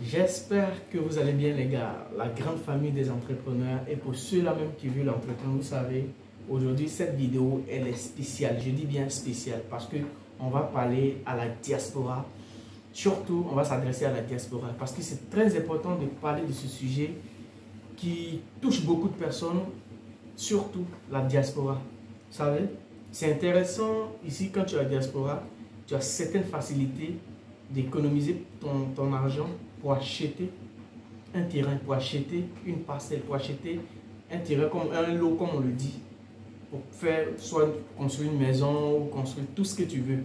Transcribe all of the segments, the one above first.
J'espère que vous allez bien les gars, la grande famille des entrepreneurs, et pour ceux-là même qui veulent entreprendre, vous savez, aujourd'hui cette vidéo elle est spéciale, je dis bien spéciale parce que on va parler à la diaspora, surtout on va s'adresser à la diaspora parce que c'est très important de parler de ce sujet qui touche beaucoup de personnes, surtout la diaspora. Vous savez, c'est intéressant ici quand tu es à la diaspora, tu as certaines facilités d'économiser ton argent pour acheter un terrain, pour acheter une parcelle, pour acheter un terrain, comme un lot, comme on le dit, pour faire soit construire une maison ou construire tout ce que tu veux.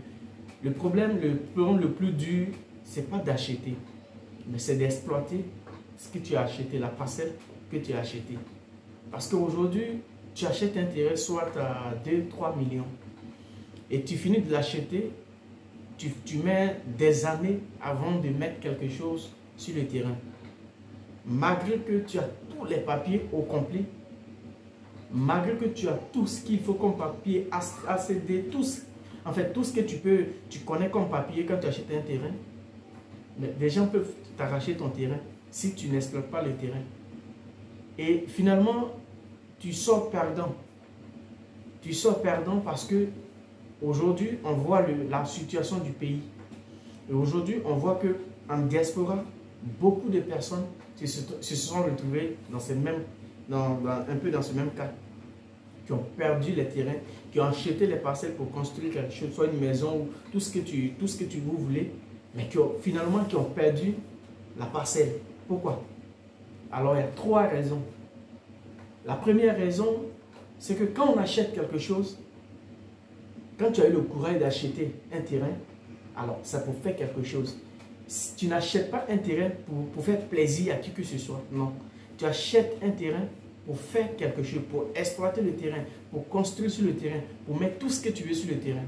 Le problème le plus dur, c'est pas d'acheter, mais c'est d'exploiter ce que tu as acheté, la parcelle que tu as acheté. Parce qu'aujourd'hui, tu achètes un terrain soit à 2-3 millions et tu finis de l'acheter. Tu mets des années avant de mettre quelque chose sur le terrain. Malgré que tu as tous les papiers au complet, malgré que tu as tout ce qu'il faut comme papier, ACD, en fait tout ce que tu connais comme papier quand tu achètes un terrain, mais des gens peuvent t'arracher ton terrain si tu n'exploites pas le terrain. Et finalement, tu sors perdant. Tu sors perdant parce que aujourd'hui, on voit la situation du pays. Et aujourd'hui, on voit qu'en diaspora, beaucoup de personnes se sont retrouvées dans un peu dans ce même cas, qui ont perdu les terrains, qui ont acheté les parcelles pour construire quelque chose, soit une maison ou tout ce que vous voulez, mais finalement qui ont perdu la parcelle. Pourquoi? Alors, il y a trois raisons. La première raison, c'est que quand on achète quelque chose, quand tu as eu le courage d'acheter un terrain, alors ça pour faire quelque chose. Si tu n'achètes pas un terrain pour faire plaisir à qui que ce soit, non. Tu achètes un terrain pour faire quelque chose, pour exploiter le terrain, pour construire sur le terrain, pour mettre tout ce que tu veux sur le terrain.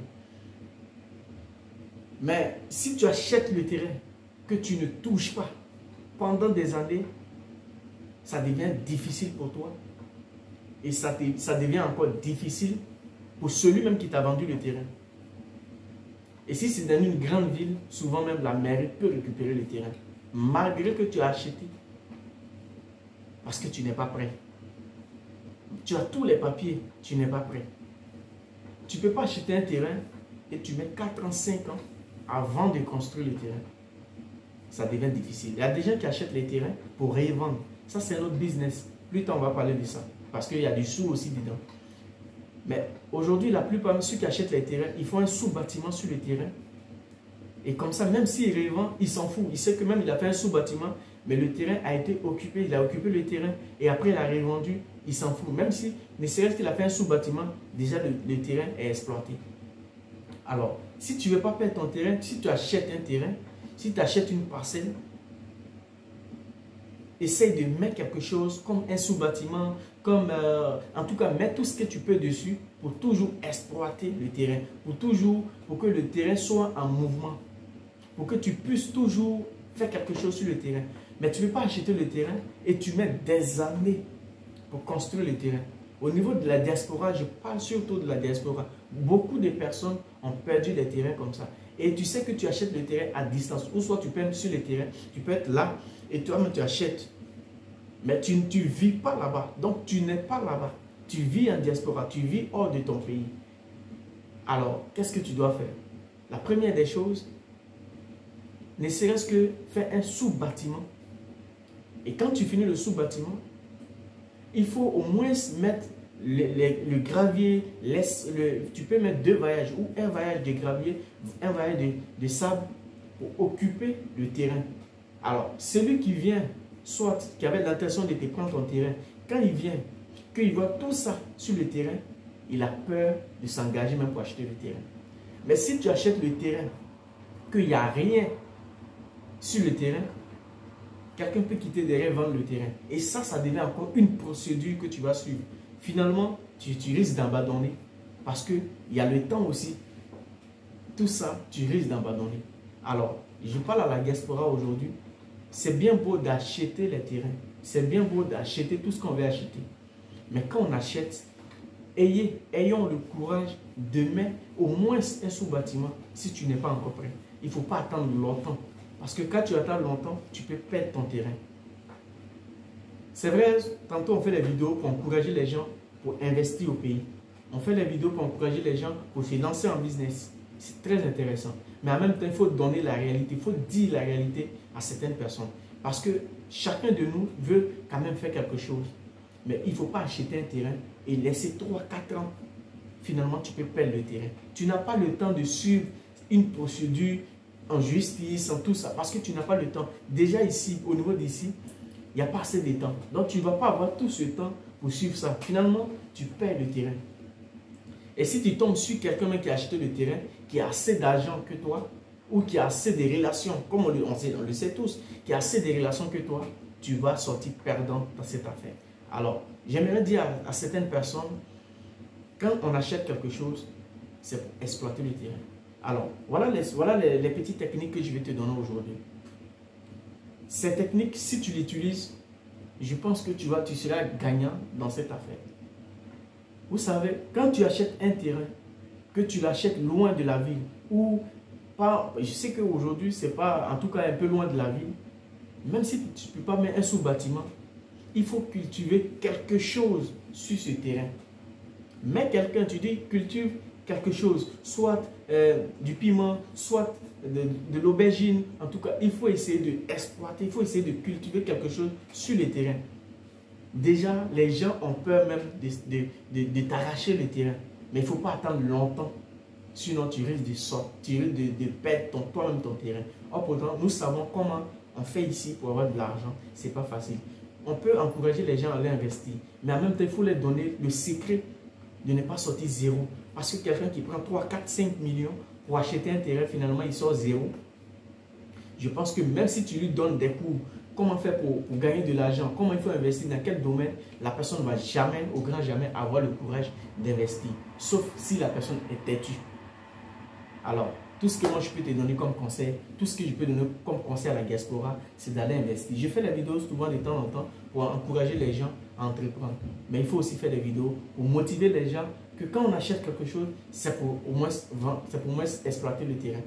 Mais si tu achètes le terrain que tu ne touches pas pendant des années, ça devient difficile pour toi. Et ça devient encore difficile pour celui même qui t'a vendu le terrain. Et si c'est dans une grande ville, souvent même la mairie peut récupérer le terrain, malgré que tu as acheté, parce que tu n'es pas prêt. Tu as tous les papiers, tu n'es pas prêt. Tu ne peux pas acheter un terrain et tu mets 4 ans, 5 ans avant de construire le terrain. Ça devient difficile. Il y a des gens qui achètent les terrains pour revendre. Ça, c'est un autre business. Plus tard, on va parler de ça. Parce qu'il y a du sous aussi dedans. Mais aujourd'hui, la plupart de ceux qui achètent les terrains, ils font un sous-bâtiment sur le terrain. Et comme ça, même s'il revend, il s'en fout. Il sait que même il a fait un sous-bâtiment, mais le terrain a été occupé, il a occupé le terrain et après il a revendu, il s'en fout. Même si, ne serait-ce qu'il a fait un sous-bâtiment, déjà le terrain est exploité. Alors, si tu ne veux pas perdre ton terrain, si tu achètes un terrain, si tu achètes une parcelle, essaye de mettre quelque chose comme un sous-bâtiment, comme en tout cas, mets tout ce que tu peux dessus pour toujours exploiter le terrain, pour que le terrain soit en mouvement, pour que tu puisses toujours faire quelque chose sur le terrain. Mais tu ne veux pas acheter le terrain et tu mets des années pour construire le terrain. Au niveau de la diaspora, je parle surtout de la diaspora. Beaucoup de personnes ont perdu des terrains comme ça. Et tu sais que tu achètes le terrain à distance. Ou soit tu peux être sur le terrain, tu peux être là et toi-même tu achètes. Mais tu ne vis pas là-bas. Donc tu n'es pas là-bas. Tu vis en diaspora, tu vis hors de ton pays. Alors, qu'est-ce que tu dois faire? La première des choses, ne serait-ce que faire un sous-bâtiment. Et quand tu finis le sous-bâtiment, il faut au moins mettre le gravier, tu peux mettre 2 vaillages ou un vaillage de gravier, un vaillage de sable pour occuper le terrain. Alors, celui qui vient, soit qui avait l'intention de te prendre ton terrain, quand il vient, qu'il voit tout ça sur le terrain, il a peur de s'engager même pour acheter le terrain. Mais si tu achètes le terrain, qu'il n'y a rien sur le terrain, quelqu'un peut quitter derrière vendre le terrain. Et ça devient encore une procédure que tu vas suivre. Finalement, tu risques d'abandonner. Parce qu'il y a le temps aussi. Tout ça, tu risques d'abandonner. Alors, je parle à la diaspora aujourd'hui. C'est bien beau d'acheter les terrains. C'est bien beau d'acheter tout ce qu'on veut acheter. Mais quand on achète, ayons le courage de mettre au moins un sous-bâtiment si tu n'es pas encore prêt. Il ne faut pas attendre longtemps. Parce que quand tu attends longtemps, tu peux perdre ton terrain. C'est vrai, tantôt on fait des vidéos pour encourager les gens pour investir au pays. On fait des vidéos pour encourager les gens pour se lancer en business. C'est très intéressant. Mais en même temps, il faut donner la réalité, il faut dire la réalité à certaines personnes. Parce que chacun de nous veut quand même faire quelque chose. Mais il ne faut pas acheter un terrain et laisser 3-4 ans. Finalement, tu peux perdre le terrain. Tu n'as pas le temps de suivre une procédure en justice, en tout ça, parce que tu n'as pas le temps. Déjà ici, au niveau d'ici, il n'y a pas assez de temps. Donc, tu ne vas pas avoir tout ce temps pour suivre ça. Finalement, tu perds le terrain. Et si tu tombes sur quelqu'un qui a acheté le terrain, qui a assez d'argent que toi, ou qui a assez de relations, comme on le sait tous, qui a assez de relations que toi, tu vas sortir perdant dans cette affaire. Alors, j'aimerais dire à certaines personnes, quand on achète quelque chose, c'est pour exploiter le terrain. Alors, voilà les petites techniques que je vais te donner aujourd'hui. Ces techniques, si tu l'utilises, je pense que tu seras gagnant dans cette affaire. Vous savez, quand tu achètes un terrain, que tu l'achètes loin de la ville, ou pas, je sais qu'aujourd'hui, c'est pas, en tout cas un peu loin de la ville, même si tu ne peux pas mettre un sous-bâtiment, il faut cultiver quelque chose sur ce terrain. Mais quelqu'un, tu dis, cultive quelque chose, soit du piment, soit de l'aubergine. En tout cas, il faut essayer d'exploiter, il faut essayer de cultiver quelque chose sur le terrain. Déjà, les gens ont peur même de t'arracher le terrain. Mais il ne faut pas attendre longtemps. Sinon, tu risques de sortir, de perdre toi-même ton terrain. Or, pourtant, nous savons comment on fait ici pour avoir de l'argent. Ce n'est pas facile. On peut encourager les gens à aller investir. Mais en même temps, il faut leur donner le secret de ne pas sortir zéro. Parce que quelqu'un qui prend 3, 4, 5 millions pour acheter un terrain, finalement, il sort zéro. Je pense que même si tu lui donnes des cours, comment faire pour gagner de l'argent, comment il faut investir, dans quel domaine, la personne ne va jamais, au grand jamais, avoir le courage d'investir. Sauf si la personne est têtue. Alors, tout ce que moi je peux te donner comme conseil, tout ce que je peux donner comme conseil à la diaspora, c'est d'aller investir. Je fais des vidéos souvent de temps en temps pour encourager les gens à entreprendre. Mais il faut aussi faire des vidéos pour motiver les gens que quand on achète quelque chose, c'est pour au moins exploiter le terrain.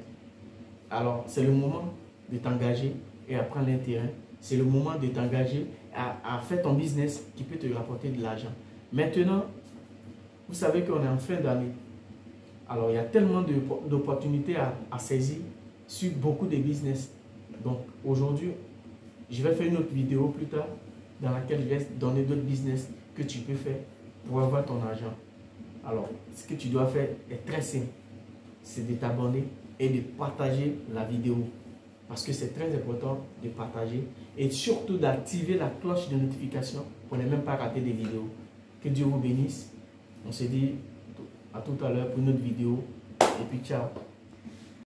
Alors, c'est le moment de t'engager et à prendre un terrain. C'est le moment de t'engager à faire ton business qui peut te rapporter de l'argent. Maintenant, vous savez qu'on est en fin d'année. Alors, il y a tellement d'opportunités à saisir sur beaucoup de business. Donc, aujourd'hui, je vais faire une autre vidéo plus tard dans laquelle je vais donner d'autres business que tu peux faire pour avoir ton argent. Alors, ce que tu dois faire est très simple. C'est de t'abonner et de partager la vidéo. Parce que c'est très important de partager et surtout d'activer la cloche de notification pour ne même pas rater des vidéos. Que Dieu vous bénisse. On se dit à tout à l'heure pour une autre vidéo. Et puis ciao.